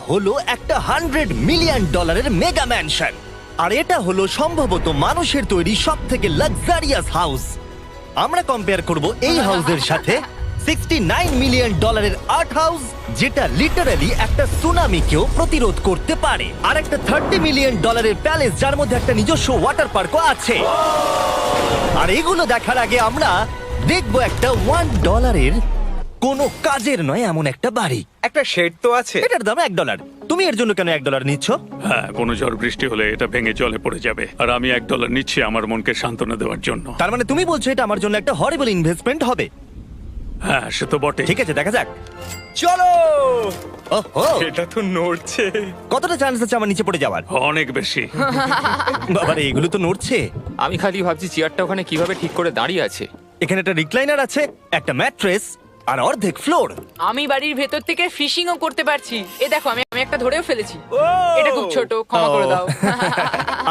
হলো একটা $100 million mega mansion, আর এটা হলো সম্ভবত মানুষের তৈরি সব থেকে লাক্সারিয়াস হাউস। আমরা কম্পেয়ার করব এই হাউসের সাথে $69 মিলিয়ন আর্ট হাউস, যেটা লিটারালি একটা সুনামিকেও প্রতিরোধ করতে পারে, আর একটা $30 মিলিয়ন প্যালেস যার মধ্যে একটা নিজস্ব ওয়াটার পার্কও আছে। আর এগুলো দেখার আগে আমরা দেখব একটা $1 কোনো কাজের নয় এমন একটা বাড়ি। একটা শেড তো আছে। এটার দাম $1। তুমি এর জন্য কেন $1 নিচ্ছ? হ্যাঁ, কোনো ঝড় বৃষ্টি হলে এটা ভেঙে জলে পড়ে যাবে, আর আমি $1 নিচ্ছি আমার মনকে সান্ত্বনা দেওয়ার জন্য। তার মানে তুমি বলছো এটা আমার জন্য একটা হরিবল ইনভেস্টমেন্ট হবে? হ্যাঁ, সে তো বটে। ঠিক আছে, দেখা যাক। চলো। ওহো, এটা তো নড়ছে। কতটা চান্স আছে আমার নিচে পড়ে যাওয়ার? অনেক বেশি। বাবারে, এগুলো তো নড়ছে। আমি খালি ভাবছি চেয়ারটা ওখানে কিভাবে ঠিক করে দাঁড়িয়ে আছে। এখানে একটা রিক্লাইনার আছে, একটা ম্যাট্রেস, আর অর্ধেক ফ্লোর। আমি বাড়ির ভেতর থেকে ফিশিংও করতে পারছি। এ দেখো, আমি একটা ধরেও ফেলেছি। এটা খুব ছোট, ক্ষমা করে দাও।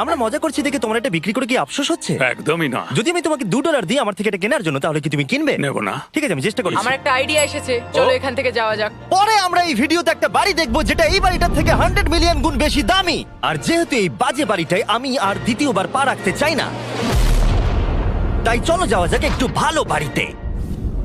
আমরা মজা করছি দেখে তোমার এটা বিক্রি করে কি আফসোস হচ্ছে? একদমই না। যদি আমি তোমাকে $2 দিই আমার থেকে এটা কেনার জন্য, তাহলে কি তুমি কিনবে? নেব না। ঠিক আছে, আমি চেষ্টা করছি। আমার একটা আইডিয়া এসেছে, চলো এখান থেকে যাওয়া যাক। পরে আমরা এই ভিডিওতে একটা বাড়ি দেখবো যেটা এই বাড়িটার থেকে 100 মিলিয়ন গুণ বেশি দামি। আর যেহেতু এই বাজে বাড়িটায় আমি আর দ্বিতীয়বার পা রাখতে চাই না, তাই চলো যাওয়া যাক একটু ভালো বাড়িতে।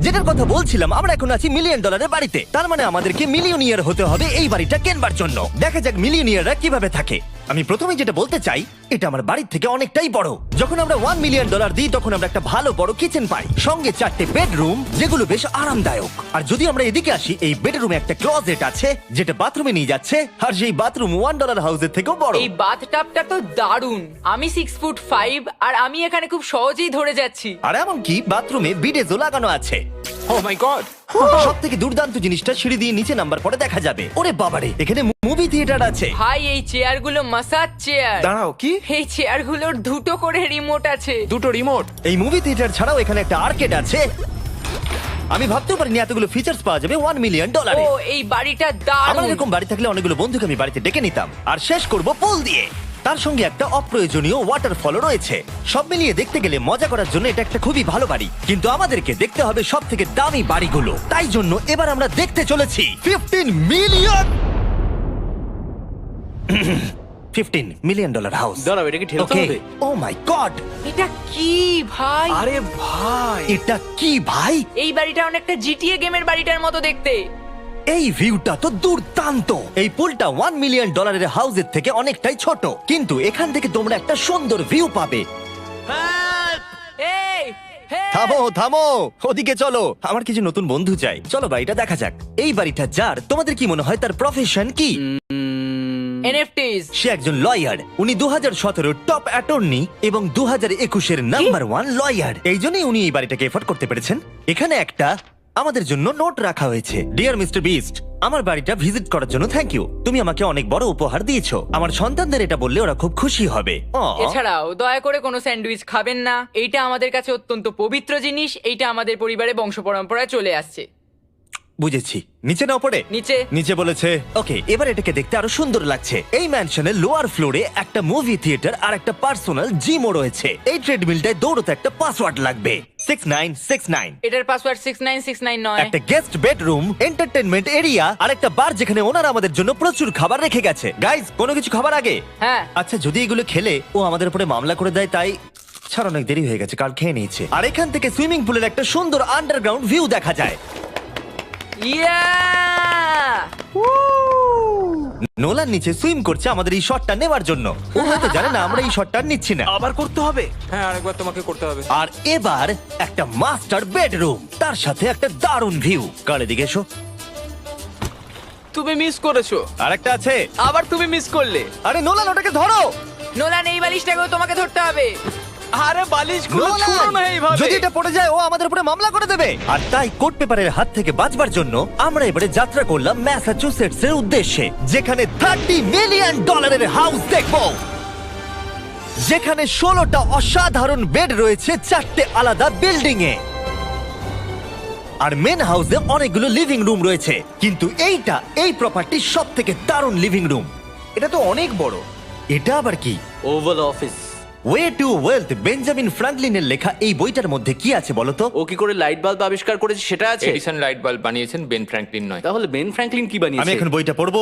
যেটার কথা বলছিলাম, আমরা এখন আছি $1 মিলিয়ন বাড়িতে। তার মানে আমাদেরকে মিলিয়নিয়ার হতে হবে এই বাড়িটা কেনবার জন্য। দেখা যাক মিলিয়নিয়াররা কিভাবে থাকে। আমি প্রথমে যেটা বলতে চাই, এটা আমার বাড়ির থেকে অনেকটাই বড়। যখন আমরা $1 মিলিয়ন দিই তখন আমরা একটা ভালো বড় কিচেন পাই, সঙ্গে 4টে বেডরুম যেগুলো বেশ আরামদায়ক। আর যদি আমরা এদিকে আসি, এই বেডরুমে একটা ক্লোজেট আছে যেটা বাথরুমে নিয়ে যাচ্ছে, আর সেই বাথরুম $1 হাউসের থেকেও বড়। এই বাথটাবটা তো দারুণ। আমি 6'5" আর আমি এখানে খুব সহজেই ধরে যাচ্ছি। আর এমনকি বাথরুমে বিডেজও লাগানো আছে। ও মাই গড! সব থেকে দুর্দান্ত জিনিসটা, সিঁড়ি দিয়ে নিচে নাম্বার পরে দেখা যাবে। ওরে বাবারে, এখানে মুভি থিয়েটার আছে। ভাই, এই চেয়ারগুলো মাসাজ চেয়ার। দাঁড়াও, কি? এই চেয়ারগুলোর দুটো করে রিমোট আছে। দুটো রিমোট। এই মুভি থিয়েটার ছাড়াও এখানে একটা আর্কেড আছে। আমি ভাবতেও পারিনি এতগুলো ফিচার্স পাওয়া যাবে $1 মিলিয়ন। ও, এই বাড়িটা আমার দারুণ। এরকম বাড়ি থাকলে অনেকগুলো বন্ধুকে আমি বাড়িতে ডেকে নিতাম, আর শেষ করব পুল দিয়ে। তার সঙ্গে একটা অপ্রয়োজনীয় ওয়াটারফলও রয়েছে। সব মিলিয়ে দেখতে গেলে মজা করার জন্য এটা একটা খুবই ভালো বাড়ি, কিন্তু আমাদেরকে দেখতে হবে সব থেকে দামি বাড়িগুলো। তাই জন্য এবার আমরা দেখতে চলেছি $15 মিলিয়ন হাউস। দাঁড়াও, এটা কি ঠেলতে হবে? ও মাই গড, এটা কি ভাই? আরে ভাই, এটা কি ভাই? এই বাড়িটা অনেকটা জিটিএ গেমের বাড়িটার মতো দেখতে। এই ভিউটা তো দুর্দান্ত। এই পুলটা $1 মিলিয়ন হাউসের থেকে অনেকটাই ছোট, কিন্তু এখান থেকে তোমরা একটা সুন্দর ভিউ পাবে। এই, hey! থামো থামো, ওদিকে চলো, আমার কিছু নতুন বন্ধু চাই। চলো বাড়িটা দেখা যাক। এই বাড়িটা যার, তোমাদের কি মনে হয় তার প্রফেশন কি? NFTs। সে একজন লয়ার। উনি 2017 টপ অ্যাটর্নি এবং 2021 নাম্বার 1 লয়ার। এই জন্যই উনি এই বাড়িটাকে এফোর্ড করতে পেরেছেন। এখানে একটা আমাদের জন্য নোট রাখা হয়েছে। ডিয়ার মিস্টার বিস্ট, আমার বাড়িটা ভিজিট করার জন্য থ্যাংক ইউ। তুমি আমাকে অনেক বড় উপহার দিয়েছো। আমার সন্তানদের এটা বললে ওরা খুব খুশি হবে। এছাড়াও দয়া করে কোনো স্যান্ডউইচ খাবেন না। এইটা আমাদের কাছে অত্যন্ত পবিত্র জিনিস। এইটা আমাদের পরিবারে বংশ পরম্পরায় চলে আসছে। বুঝেছি। নিচে না পড়ে? নিচে। নিচে বলেছে। ওকে, এবার এটাকে দেখতে আরো সুন্দর লাগছে। এই ম্যানশনের লোয়ার ফ্লোরে একটা মুভি থিয়েটার আর একটা পার্সোনাল জিমও রয়েছে। এই ট্রেডমিলটায় দৌড়তে একটা পাসওয়ার্ড লাগবে, 6969। এটার পাসওয়ার্ড 6969 নয়। একটা গেস্ট বেডরুম, এন্টারটেইনমেন্ট এরিয়া আর একটা বার যেখানে ওনারা আমাদের জন্য প্রচুর খাবার রেখে গেছে। গাইজ, কোনো কিছু খাবার আগে? হ্যাঁ। আচ্ছা, যদি এগুলো খেলে ও আমাদের উপরে মামলা করে দেয়, তাই ছাড়, অনেক দেরি হয়ে গেছে, কাল খেয়ে নিয়েছে। আর এখান থেকে সুইমিং পুলের একটা সুন্দর আন্ডারগ্রাউন্ড ভিউ দেখা যায়। ইয়া! নোলান নিচে সুইম করছে আমাদের এই শটটা নেওয়ার জন্য। ও হয়তো জানে না আমরা এই শটটা নিচ্ছি না। আবার করতে হবে? হ্যাঁ, আরেকবার তোমাকে করতে হবে। আর এবার একটা মাস্টার বেডরুম, তার সাথে একটা দারুণ ভিউ। কালে দিকে এসো। তুমি মিস করেছো। আর একটা আছে। আবার তুমি মিস করলে। আরে নোলান, ওটাকে ধরো। নোলান, এই বালিশটাকেও তোমাকে ধরতে হবে। আরে বালিশগুলো নোলান, ছুঁড়ো না এইভাবে। যদি এটা পড়ে যায় ও আমাদের উপরে মামলা করে দেবে। আর তাই কোর্ট পেপারের হাত থেকে বাঁচবার জন্য আমরা এবারে যাত্রা করলাম ম্যাসাচুসেটস এর উদ্দেশ্যে, যেখানে $30 মিলিয়ন হাউস দেখবো, যেখানে 16টা অসাধারণ বেড রয়েছে 4টে আলাদা বিল্ডিং এ। আর মেন হাউসে অনেকগুলো লিভিং রুম রয়েছে, কিন্তু এইটা এই প্রপার্টির সব থেকে দারুণ লিভিং রুম। এটা তো অনেক বড়। এটা আবার কি? Oval office. Way to wealth Benjamin ফ্রাঙ্কলিনের লেখা এই বইটার মধ্যে কি আছে বলো তো? ও কি করে লাইট বাল্ব আবিষ্কার করেছে সেটা আছে? এডিসন লাইট বাল্ব বানিয়েছেন, বেন ফ্র্যাঙ্কলিন নয়। তাহলে বেন ফ্র্যাঙ্কলিন কি আমি বানিয়েছে? এখন বইটা পড়বো।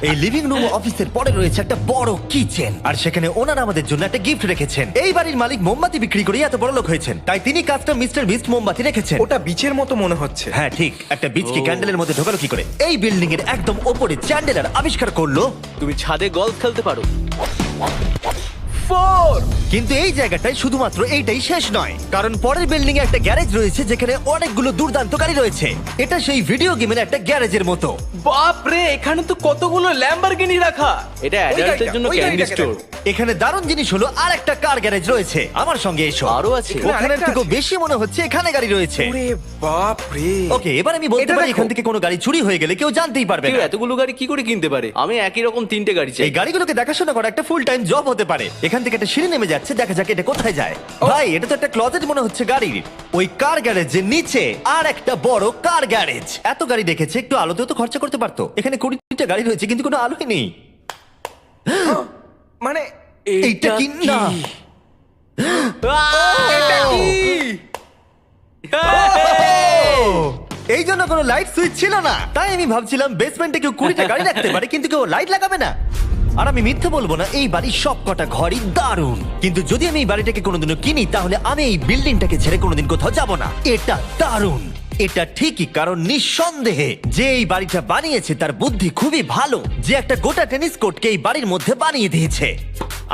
এই লিভিং রুম অফিসের পরে রয়েছে একটা বড় কিচেন, আর সেখানে ওনারা আমাদের জন্য একটা গিফট রেখেছেন। এই বাড়ির মালিক মোমবাতি বিক্রি করে এত বড় লোক হয়েছেন, তাই তিনি কাস্টম মিস্টার বিস্ট মোমবাতি রেখেছেন। ওটা বিচের মতো মনে হচ্ছে। হ্যাঁ ঠিক, একটা বীজকে ক্যান্ডেলের মধ্যে ঢোকালো কি করে? এই বিল্ডিং এর একদম ওপরে চ্যান্ডেলার আবিষ্কার করলো। তুমি ছাদে গলফ খেলতে পারো। 4 কিন্তু এই জায়গাটায় শুধুমাত্র এইটাই শেষ নয়, কারণ পরের বিল্ডিং এ একটা গ্যারেজ রয়েছে যেখানে অনেকগুলো দুর্দান্ত গাড়ি রয়েছে। এটা সেই ভিডিও গেমের একটা গ্যারেজের মতো। বাপ রে, এখানে তো কতগুলো ল্যাম্বরগিনি রাখা। এটা অ্যাডাল্টদের জন্য ওই ক্যান্ডি গাড়িটাকে স্টোর। এখানে দারুণ জিনিস হলো আর একটা কার গ্যারেজ রয়েছে। আমার সঙ্গে এসো। আরো আছে? ওখানের আরেকটা থেকেও আছে? বেশি মনে হচ্ছে এখানে গাড়ি রয়েছে। ওরে বাপ রে। ওকে, এবার আমি বলতে এটা পারি দেখো। এখান থেকে কোনো গাড়ি চুরি হয়ে গেলে কেউ জানতেই পারবে কেউ না। এতগুলো গাড়ি কি করে কিনতে পারে? আমি একই রকম 3টে গাড়ি চাই। এই গাড়িগুলোকে দেখাশোনা করা একটা ফুল টাইম জব হতে পারে। এখান থেকে একটা সিঁড়ি নেমে যাচ্ছে, দেখা যাক এটা কোথায় যায়। ভাই, এটা তো একটা ক্লজেট মনে হচ্ছে গাড়ির। ওই কার গ্যারেজের নিচে আর একটা বড় কার গ্যারেজ। এত গাড়ি দেখেছে, একটু আলোতেও তো খরচা করতে পারতো। এখানে 20টা গাড়ি রয়েছে কিন্তু কোনো আলোই নেই। মানে এইটা কি না? এটা কি? এই জন্য কোনো লাইট সুইচ ছিল না, তাই আমি ভাবছিলাম বেসমেন্টে কেউ 20টা গাড়ি রাখতে পারে, কিন্তু কেউ লাইট লাগাবে না। আর আমি মিথ্যে বলবো না, এই বাড়ির সব কটা ঘরই দারুণ। কিন্তু যদি আমি এই বাড়িটাকে কোনোদিনও কিনি, তাহলে আমি এই বিল্ডিংটাকে ছেড়ে কোনোদিন কোথাও যাব না। এটা দারুণ। এটা ঠিকই, কারণ নিঃসন্দেহে যে এই বাড়িটা বানিয়েছে তার বুদ্ধি খুবই ভালো, যে একটা গোটা টেনিস কোর্টকে এই বাড়ির মধ্যে বানিয়ে দিয়েছে।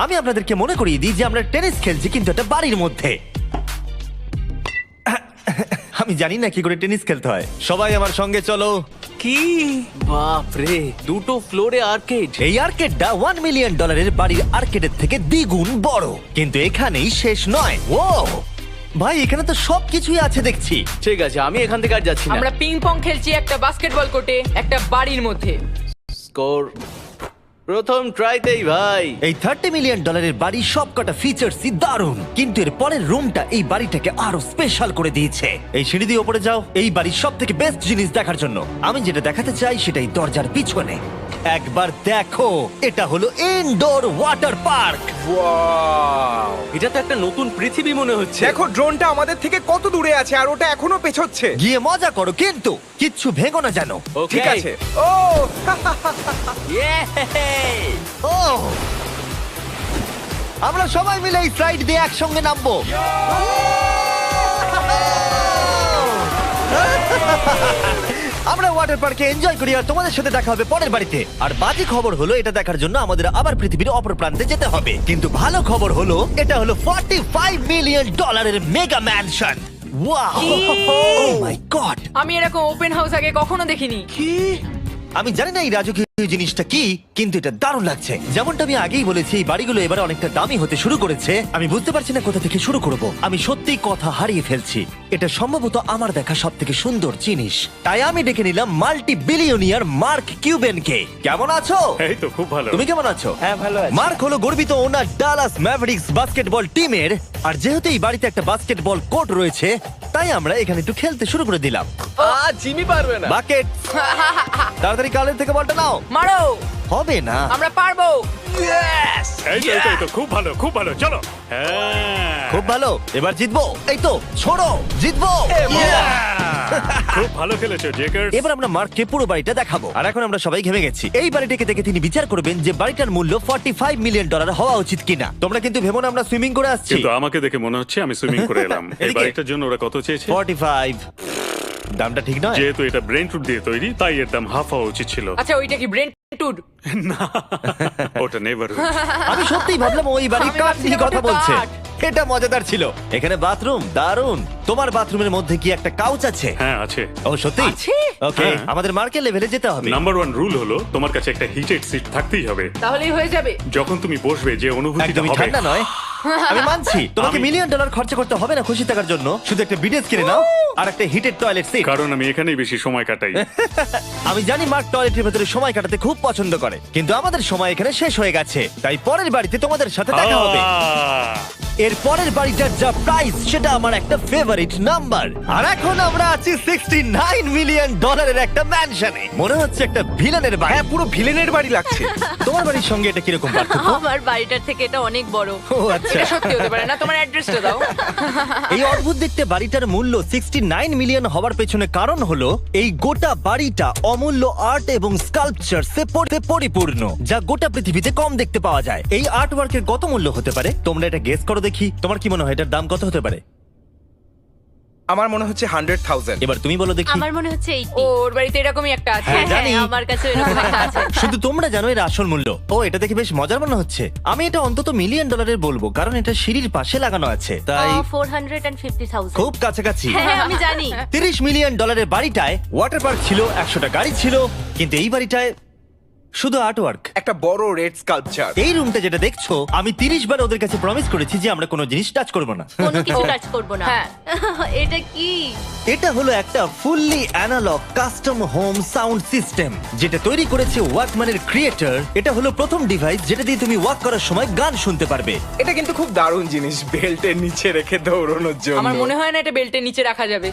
আমি আপনাদেরকে মনে করিয়ে দিই যে আমরা টেনিস খেলছি, কিন্তু একটা বাড়ির মধ্যে। আমি জানি না কি করে টেনিস খেলতে হয়। সবাই আমার সঙ্গে চলো। কি বাপ রে, 2টো ফ্লোরে আর্কেড। এই আর্কেডটা $1 মিলিয়ন বাড়ির আর্কেডের থেকে দ্বিগুণ বড়। কিন্তু এখানেই শেষ নয়। ও ভাই, এখানে তো সবকিছুই আছে দেখছি। ঠিক আছে, আমি এখান থেকে আর যাচ্ছি না। আমরা পিং পং খেলছি একটা বাস্কেটবল কোর্টে, একটা বাড়ির মধ্যে। স্কোর প্রথম ট্রাইতেই ভাই। এই $30 মিলিয়ন বাড়ির সবকটা ফিচার্সই দারুণ, কিন্তু এর পরের রুমটা এই বাড়িটাকে আরো স্পেশাল করে দিয়েছে। এই সিঁড়ি দিয়ে উপরে যাও এই বাড়ির সব থেকে বেস্ট জিনিস দেখার জন্য। আমি যেটা দেখাতে চাই সেটাই দরজার পিছনে। একবার দেখো, এটা হলো ইনডোর ওয়াটার পার্ক। ওয়াও। এটা তো একটা নতুন পৃথিবী মনে হচ্ছে। দেখো ড্রোনটা আমাদের থেকে কত দূরে আছে আর ওটা এখনো পেছচ্ছে। গিয়ে মজা করো, কিন্তু কিচ্ছু ভেঙো না জানো। Okay. ঠিক আছে। ও ও, আমরা সবাই মিলে এই স্লাইড দিয়ে একসঙ্গে নামবো। আমরা ওয়াটার পার্কে এনজয় করি, আর তোমাদের সাথে দেখা হবে পরের বাড়িতে। আর বাজে খবর হলো, এটা দেখার জন্য আমাদের আবার পৃথিবীর অপর প্রান্তে যেতে হবে। কিন্তু ভালো খবর হলো, এটা হলো $45 মিলিয়ন মেগা ম্যানশন। ওয়াও, ও মাই গড! আমি এরকম ওপেন হাউস আগে কখনো দেখিনি। আমি জানি না এই রাজকীয় জিনিসটা কি, কিন্তু এটা দারুণ লাগছে। যেমনটা আমি আগেই বলেছি, এই বাড়িগুলো এবার অনেকটা দামি হতে শুরু করেছে। আমি বুঝতে পারছি না কোথা থেকে শুরু করব। আমি সত্যিই কথা হারিয়ে ফেলছি। এটা সম্ভবত আমার দেখা সব থেকে সুন্দর জিনিস, তাই আমি ডেকে নিলাম মাল্টি বিলিয়নিয়ার মার্ক কিউবেনকে। কেমন আছো? এই তো খুব ভালো। তুমি কেমন আছো? হ্যাঁ, ভালো আছি। মার্ক হলো গর্বিত ওনার ডালাস ম্যাভরিক্স বাস্কেটবল টিমের। আর যেহেতু এই বাড়িতে একটা বাস্কেটবল কোর্ট রয়েছে, তাই আমরা এখানে একটু খেলতে শুরু করে দিলাম। জিমি পারবে না। বাকেট, তাড়াতাড়ি কালের থেকে বলটা নাও। মারো, হবে না। আমরা পারবো। এই তো খুব ভালো, খুব ভালো, চলো। হ্যাঁ, খুব ভালো, এবার জিতবো। এই তো ছোড়ো, জিতবো। খুব ভালো খেলেছো জেকার। এবার আমরা মার্ককে পুরো বাড়িটা দেখাবো। আর এখন আমরা সবাই ঘেমে গেছি। এই বাড়িটাকে দেখে তিনি বিচার করবেন যে বাড়িটার মূল্য $45 মিলিয়ন হওয়া উচিত কিনা। তোমরা কিন্তু ভেবো না আমরা সুইমিং করে আসছি। কিন্তু আমাকে দেখে মনে হচ্ছে আমি সুইমিং করে এলাম। এই এদিকে। বাড়িটার জন্য ওরা কত চেয়েছে? 45। দামটা ঠিক নয়। যেহেতু এটা ব্রেন টুট দিয়ে তৈরি, তাই এর দাম হাফ হওয়া উচিত ছিল। আচ্ছা, ওইটা কি ব্রেন টুড? ওটা নেভার। আমি সত্যিই ভাবলাম ওই বাড়ির আমি কাঠ নিয়ে ভাবছিলাম কথা ওটা বলছে। কাঠ। এটা মজাদার ছিল। এখানে বাথরুম দারুণ। তোমার বাথরুমের মধ্যে কি একটা কাউচ আছে? হ্যাঁ আছে। ও সত্যি? আছে? ওকে, হ্যাঁ। আমাদের মার্কেট লেভেলে যেতে হবে। নাম্বার 1 রুল হলো তোমার কাছে একটা হিটেড সিট থাকতেই হবে। তাহলেই হয়ে যাবে। যখন তুমি বসবে যে অনুভূতিটা একদমই হবে। ঠান্ডা নয়। আমি মানছি তোমাকে আমি- $1 মিলিয়ন খরচা করতে হবে না খুশি থাকার জন্য। শুধু একটা বিডেস কিনে নাও আর একটা হিটেড টয়লেট সিট। কারণ আমি এখানেই বেশি সময় কাটাই। আমি জানি মার্ক টয়লেটের ভেতরে সময় কাটাতে খুব পছন্দ করে, কিন্তু আমাদের সময় এখানে শেষ হয়ে গেছে। তাই পরের বাড়িতে তোমাদের সাথে দেখা হবে। এর পরের বাড়িটার যা প্রাইস সেটা আমার একটা ফেভারিট নাম্বার। আর এখন আমরা আছি $69 মিলিয়ন একটা ম্যানশনে। মনে হচ্ছে একটা ভিলেনের বাড়ি। হ্যাঁ, পুরো ভিলেনের বাড়ি লাগছে। তোমার বাড়ির সঙ্গে এটা কিরকম পার্থক্য? আমার বাড়িটার থেকে এটা অনেক বড়। ও আচ্ছা। এটা সত্যি হতে পারে না, তোমার অ্যাড্রেসটা দাও। এই অদ্ভুত দেখতে বাড়িটার মূল্য 69 মিলিয়ন হওয়ার পেছনে কারণ হলো এই গোটা বাড়িটা অমূল্য আর্ট এবং স্কাল্পচারসে পরিপূর্ণ, যা গোটা পৃথিবীতে কম দেখতে পাওয়া যায়। এই আর্ট ওয়ার্কের কত মূল্য হতে পারে তোমরা এটা গেস করো দেখি। তোমার কি মনে হয় এটার দাম কত হতে পারে? আমার মনে হচ্ছে 100,000। এবার তুমি বলো দেখি। আমার মনে হচ্ছে ওর বাড়িতে এরকমই একটা আছে। হ্যাঁ, জানি। আমার কাছে এরকম একটা আছে। শুধু তোমরা জানো এর আসল মূল্য। ও, এটা দেখে বেশ মজার মনে হচ্ছে। আমি এটা অন্তত মিলিয়ন ডলারের বলবো, কারণ এটা সিঁড়ির পাশে লাগানো আছে, তাই 450,000। খুব কাছাকাছি। হ্যাঁ, আমি জানি। 30 মিলিয়ন ডলারের বাড়িটায় ওয়াটার পার্ক ছিল, 100টা গাড়ি ছিল, কিন্তু এই বাড়িটায় শুধু আর্টওয়ার্ক। একটা বড় রেড স্কাল্পচার। এই রুমটা যেটা দেখছো, আমি 30 বার ওদের কাছে প্রমিস করেছি যে আমরা কোনো জিনিস টাচ করব না। কোনো কিছু টাচ করব না। হ্যাঁ। এটা কি? এটা হলো একটা fully analog custom home sound system, যেটা তৈরি করেছে ওয়াকম্যানের ক্রিয়েটর। এটা হলো প্রথম ডিভাইস যেটা দিয়ে তুমি ওয়াক করার সময় গান শুনতে পারবে। এটা কিন্তু খুব দারুণ জিনিস, বেল্টের নিচে রেখে দৌড়ানোর জন্য। আমার মনে হয় না এটা বেল্টের নিচে রাখা যাবে।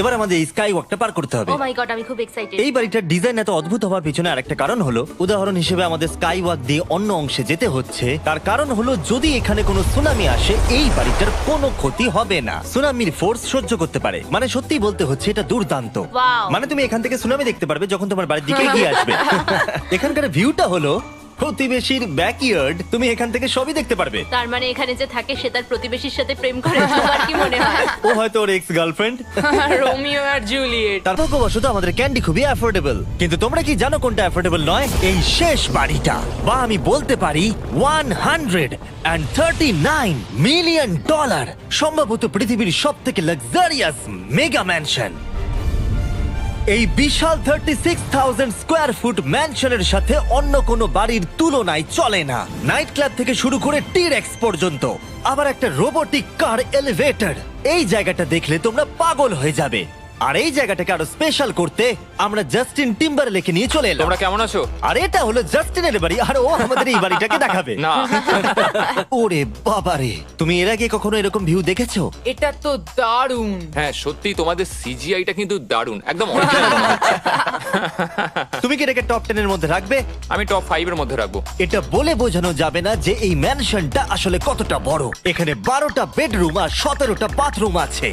এবার আমাদের এই স্কাই ওয়াকটা পার করতে হবে। ও মাই গড, আমি খুব এক্সাইটেড। এই বাড়িটার ডিজাইন এত অদ্ভুত হওয়ার পিছনে আরেকটা কারণ হলো, উদাহরণ হিসেবে আমাদের স্কাই ওয়াক দিয়ে অন্য অংশে যেতে হচ্ছে। তার কারণ হলো যদি এখানে কোনো সুনামি আসে এই বাড়িটার কোনো ক্ষতি হবে না। সুনামির ফোর্স সহ্য করতে পারে। মানে সত্যি বলতে হচ্ছে এটা দুর্দান্ত। Wow. মানে তুমি এখান থেকে সুনামি দেখতে পারবে যখন তোমার বাড়ির দিকে এগিয়ে আসবে। এখানকার ভিউটা হলো প্রতিবেশীর ব্যাকইয়ার্ড। তুমি এখান থেকে সবই দেখতে পারবে। তার মানে এখানে যে থাকে সে তার প্রতিবেশীর সাথে প্রেম করে, তোমার কি মনে হয়? ও হয়তো ওর এক্স গার্লফ্রেন্ড। রোমিও আর জুলিয়েট। তার ভাগ্যবশত আমাদের ক্যান্ডি খুবই অ্যাফোর্ডেবল, কিন্তু তোমরা কি জানো কোনটা অ্যাফোর্ডেবল নয়? এই শেষ বাড়িটা, বা আমি বলতে পারি $139 মিলিয়ন, সম্ভবত পৃথিবীর সব থেকে লাক্সারিয়াস মেগা ম্যানশন। এই বিশাল 36,000 স্কোয়ার ফুট ম্যানশনের সাথে অন্য কোনো বাড়ির তুলনায় চলে না। নাইট ক্লাব থেকে শুরু করে টিরেক্স পর্যন্ত, আবার একটা রোবোটিক কার এলিভেটর। এই জায়গাটা দেখলে তোমরা পাগল হয়ে যাবে। আর এই জায়গাটাকে আরো স্পেশাল করতে আমরা জাস্টিন টিম্বারলেকে নিয়ে চলে এলাম। তোমরা কেমন আছো? আর এটা হলো জাস্টিনের বাড়ি, আর ও আমাদের এই বাড়িটাকে দেখাবে। না। ওরে বাবারে, তুমি এর আগে কখনো এরকম ভিউ দেখেছো? এটা তো দারুণ। হ্যাঁ সত্যি তোমাদের সিজিআইটা কিন্তু দারুণ, একদম অরিজিনাল মনে হচ্ছে। তুমি কি এটাকে টপ 10 এর মধ্যে রাখবে? আমি টপ 5 এর মধ্যে রাখবো। এটা বলে বোঝানো যাবে না যে এই ম্যানশনটা আসলে কতটা বড়। এখানে 12টা বেডরুম আর 17টা বাথরুম আছে।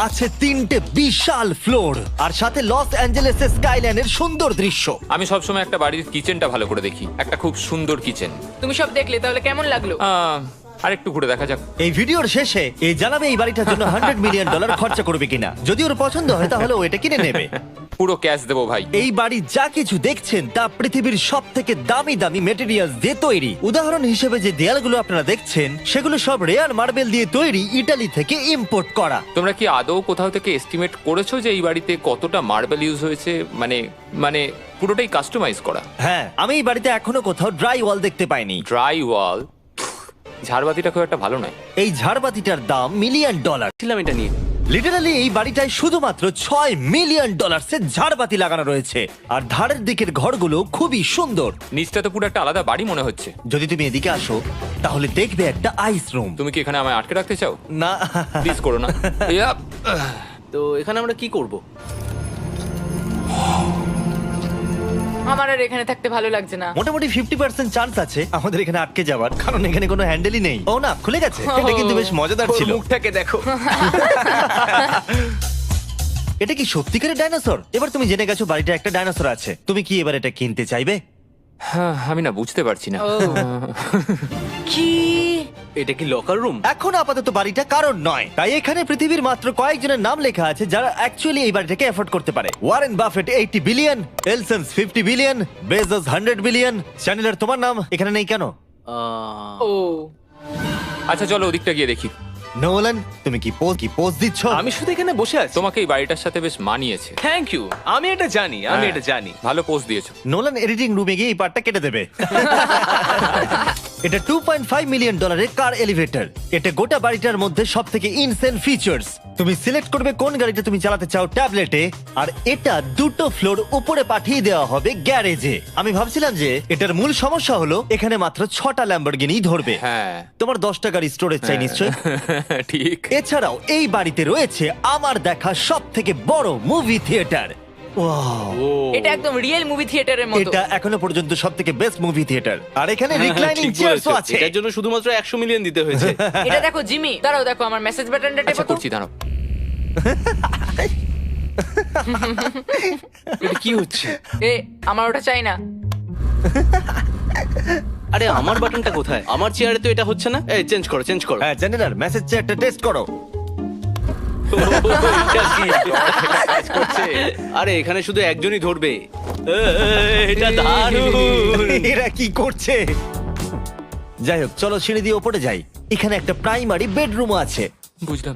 আছে 3টে বিশাল ফ্লোর, আর সাথে লস অ্যাঞ্জেলেসের স্কাইলাইনের সুন্দর দৃশ্য। আমি সবসময় একটা বাড়ির কিচেনটা ভালো করে দেখি, একটা খুব সুন্দর কিচেন। তুমি সব দেখলে, তাহলে কেমন লাগলো? আরেকটু ঘুরে দেখা যাক। এই ভিডিওর শেষে এই জানাবে এই বাড়িটার জন্য $100 মিলিয়ন খরচা করবে কিনা। যদি ওর পছন্দ হয় তাহলে ও এটা কিনে নেবে। পুরো ক্যাশ দেবো ভাই। এই বাড়ি যা কিছু দেখছেন তা পৃথিবীর সব থেকে দামি দামি মেটেরিয়ালস দিয়ে তৈরি। উদাহরণ হিসেবে যে দেয়ালগুলো আপনারা দেখছেন সেগুলো সব রেয়ার মার্বেল দিয়ে তৈরি, ইটালি থেকে ইম্পোর্ট করা। তোমরা কি আদৌ কোথাও থেকে এস্টিমেট করেছো যে এই বাড়িতে কতটা মার্বেল ইউজ হয়েছে? মানে পুরোটাই কাস্টমাইজ করা। হ্যাঁ, আমি এই বাড়িতে এখনো কোথাও ড্রাই ওয়াল দেখতে পাইনি। ড্রাই ওয়াল, ঝাড়বাতিটা খুব একটা ভালো নয়। এই ঝাড়বাতিটার দাম $1 মিলিয়ন। ছিলাম এটা নিয়ে। লিটারালি এই বাড়িটায় শুধুমাত্র $6 মিলিয়ন ঝাড়বাতি লাগানো রয়েছে, আর ধারের দিকের ঘরগুলো খুবই সুন্দর। নিচটা তো পুরো একটা আলাদা বাড়ি মনে হচ্ছে। যদি তুমি এদিকে আসো তাহলে দেখবে একটা আইস রুম। তুমি কি এখানে আমায় আটকে রাখতে চাও? না, প্লিজ করো না। ইয়াপ। তো এখানে আমরা কি করব? আমার আর এখানে থাকতে ভালো লাগছে না। মোটামুটি 50% চান্স আছে আমাদের এখানে আটকে যাওয়ার, কারণ এখানে কোনো হ্যান্ডেলই নেই। ও না, খুলে গেছে। এটা কিন্তু বেশ মজাদার ওর ছিল। মুখটাকে দেখো। এটা কি সত্যিকারের ডাইনোসর? এবার তুমি জেনে গেছো বাড়িটা একটা ডাইনোসর আছে। তুমি কি এবার এটা কিনতে চাইবে? হ্যাঁ, আমি না বুঝতে পারছি না। ও। কি? এটা কি লকার রুম? এখন আপাতত বাড়িটা কারণ নয়, তাই এখানে পৃথিবীর মাত্র কয়েকজনের নাম লেখা আছে যারা অ্যাকচুয়ালি এই বাড়িটাকে এফোর্ড করতে পারে। Warren Buffett 80 billion, এলসন্স 50 billion, Bezos 100 billion. চ্যানেলের তোমার নাম এখানে নেই কেন? ও। আচ্ছা চলো ওদিকটা গিয়ে দেখি। নোলান, তুমি কি পোজ দিচ্ছ? আমি শুধু এখানে বসে আছি। তোমাকে এই বাড়িটার সাথে বেশ মানিয়েছে। Thank you. আমি এটা জানি, আমি এটা জানি। ভালো পোস্ট দিয়েছো। নোলান এডিটিং রুমে গিয়ে এই পার্টটা কেটে দেবে। এটা $2.5 মিলিয়ন কার এলিভেটর। এটা গোটা বাড়িটার মধ্যে সব থেকে ইনসেন ফিচার্স। তুমি সিলেক্ট করবে কোন গাড়িটা তুমি চালাতে চাও ট্যাবলেটে, আর এটা 2টো ফ্লোর উপরে পাঠিয়ে দেওয়া হবে গ্যারেজে। আমি ভাবছিলাম যে এটার মূল সমস্যা হলো এখানে মাত্র 6টা ল্যাম্বরগিনি ধরবে। হ্যাঁ তোমার 10টা গাড়ি স্টোরেজ চাই নিশ্চয়ই। ঠিক। এছাড়াও এই বাড়িতে রয়েছে আমার দেখা সব থেকে বড় মুভি থিয়েটার। এটা একদম রিয়েল মুভি থিয়েটারের মতো। এটা এখনো পর্যন্ত সব থেকে বেস্ট মুভি থিয়েটার। আর এখানে রিক্লাইনিং ঠিক চেয়ারসও বলেছো। আছে। এটার জন্য শুধুমাত্র 100 মিলিয়ন দিতে হয়েছে। এটা দেখো জিমি, দাঁড়াও দেখো আমার মেসেজ বাটনটা আচ্ছা টেপো তো। করছি দাঁড়াও। এটা কি হচ্ছে? এ আমার ওটা চাই না। আরে আমার বাটনটা কোথায়? আমার চেয়ারে তো এটা হচ্ছে না। এই চেঞ্জ করো, চেঞ্জ করো। হ্যাঁ জেনারেল মেসেজ চেয়ারটা টেস্ট করো। এটা কি? কাজ করছে। আরে এখানে শুধু একজনই ধরবে। এটা দারুণ। এরা কি করছে? যাই হোক চলো সিঁড়ি দিয়ে উপরে যাই। এখানে একটা প্রাইমারি বেডরুম আছে, বুঝলাম।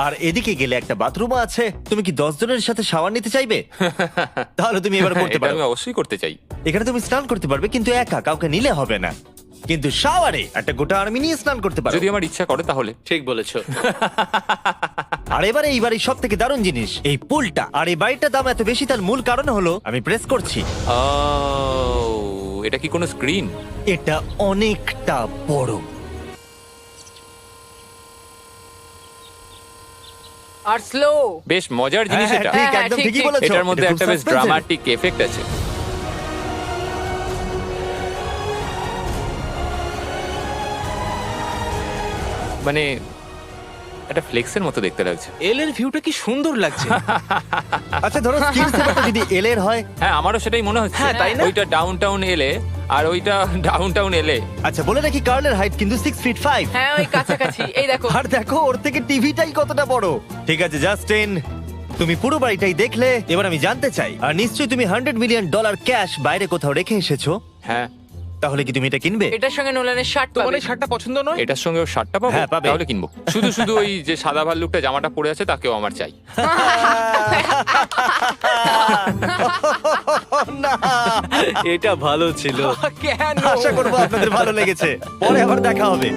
আর এদিকে গেলে একটা বাথরুমও আছে। তুমি কি 10 জনের সাথে শাওয়ার নিতে চাইবে? তাহলে তুমি এবার করতে এটা পারো। আমি অবশ্যই করতে চাই। এখানে তুমি স্নান করতে পারবে, কিন্তু একা, কাউকে নিলে হবে না। কিন্তু শাওয়ারে একটা গোটা আর্মি নিয়ে স্নান করতে পারো। যদি আমার ইচ্ছা করে তাহলে। ঠিক বলেছো। আর এবারে এই বাড়ির সব থেকে দারুণ জিনিস এই পুলটা। আর এই বাড়িটার দাম এত বেশি তার মূল কারণ হলো, আমি প্রেস করছি, ও, এটা কি কোনো স্ক্রিন? এটা অনেকটা বড়। আর স্লো। বেশ মজার জিনিস হ্যাঁ, এটা। ঠিক, হ্যাঁ, একদম ঠিক, ঠিকই ঠিক। বলেছো। এটার মধ্যে এটা খুব একটা বেশ suspense-এর। ড্রামাটিক এফেক্ট আছে। মানে একটা ফ্লেক্সের মতো দেখতে লাগছে। এল এর ভিউটা কি সুন্দর লাগছে। আচ্ছা ধরো স্ক্রিন সেভারটা যদি এল এর হয়। হ্যাঁ আমারও সেটাই মনে হচ্ছে। হ্যাঁ, তাই না? ওইটা ডাউনটাউন এলে আর ওইটা ডাউনটাউন এলে। আচ্ছা বলে রাখি কার্লের হাইট কিন্তু 6 ফিট 5। হ্যাঁ ওই কাছাকাছি। এই দেখো। আর দেখো ওর থেকে টিভিটাই কতটা বড়। ঠিক আছে জাস্টিন, তুমি পুরো বাড়িটাই দেখলে। এবার আমি জানতে চাই, আর নিশ্চয়ই তুমি $100 মিলিয়ন ক্যাশ বাইরে কোথাও রেখে এসেছো, হ্যাঁ তাহলে কি তুমি এটা কিনবে? এটার সঙ্গে নোলানের শার্ট তোমার পাবে। এই শার্টটা পছন্দ নয়? এটার সঙ্গে ওর শার্টটা পাবো? হ্যাঁ, পাবে। তাহলে কিনবো। শুধু শুধু ওই যে সাদা ভাল্লুকটা জামাটা পরে আছে তাকেও আমার চাই। না, এটা ভালো ছিল। কেন? আশা করবো আপনাদের ভালো লেগেছে। পরে আবার দেখা হবে।